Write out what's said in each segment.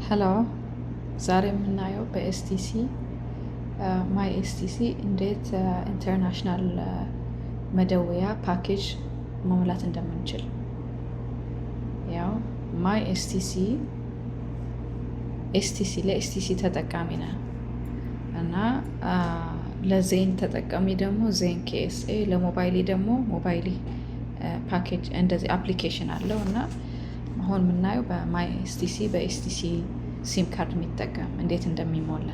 ሄሎ ዛሬ የምናየው በኤስቲሲ ማይ ኤስቲሲ እንዴት ኢንተርናሽናል መደወያ ፓኬጅ መሙላት እንደምንችል። ያው ማይ ኤስቲሲ ለኤስቲሲ ተጠቃሚ ነን እና ለዜን ተጠቃሚ ደግሞ ዜን ኬኤስኤ፣ ለሞባይሊ ደግሞ ሞባይሊ ፓኬጅ እንደዚህ አፕሊኬሽን አለው እና አሁን የምናየው በማይ ኤስቲሲ በኤስቲሲ ሲም ካርድ የሚጠቀም እንዴት እንደሚሞላ።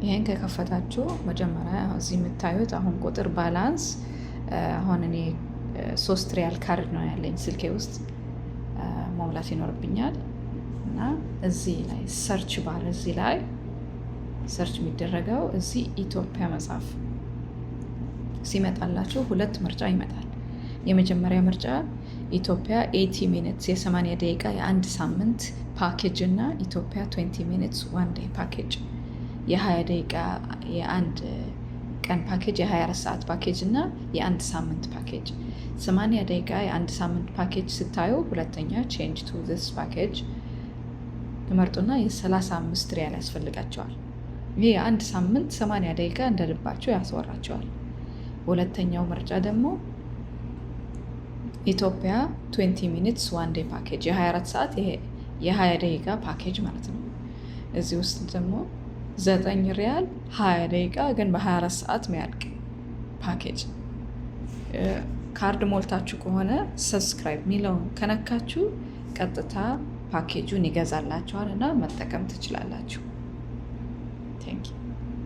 ይህን ከከፈታችሁ መጀመሪያ እዚህ የምታዩት አሁን ቁጥር ባላንስ አሁን እኔ 3 ሪያል ካርድ ነው ያለኝ ስልኬ ውስጥ መሙላት ይኖርብኛል እና እዚህ ላይ ሰርች ባር እዚህ ላይ ሰርች የሚደረገው እዚህ ኢትዮጵያ መጻፍ ሲመጣላችሁ ሁለት ምርጫ ይመጣል። የመጀመሪያ ምርጫ ኢትዮጵያ 80 ሚኒትስ የ80 ደቂቃ የአንድ ሳምንት ፓኬጅ እና ኢትዮጵያ 20 ሚኒትስ 1 ዴይ ፓኬጅ የ20 ደቂቃ የአንድ ቀን ፓኬጅ የ24 ሰዓት ፓኬጅ እና የአንድ ሳምንት ፓኬጅ 80 ደቂቃ የአንድ ሳምንት ፓኬጅ ስታዩ ሁለተኛ ቼንጅ ቱ ዚስ ፓኬጅ ትመርጡና የ35 ሪያል ያስፈልጋቸዋል። ይህ የአንድ ሳምንት 80 ደቂቃ እንደልባቸው ያስወራቸዋል። ሁለተኛው ምርጫ ደግሞ ኢትዮጵያ 20 ሚኒትስ 1 ዴይ ፓኬጅ የ24 ሰዓት የ20 ደቂቃ ፓኬጅ ማለት ነው። እዚህ ውስጥ ደግሞ 9 ሪያል 20 ደቂቃ ግን በ24 ሰዓት ሚያልቅ ፓኬጅ። ካርድ ሞልታችሁ ከሆነ ሰብስክራይብ ሚለውን ከነካችሁ ቀጥታ ፓኬጁን ይገዛላችኋል እና መጠቀም ትችላላችሁ። ቴንክ ዩ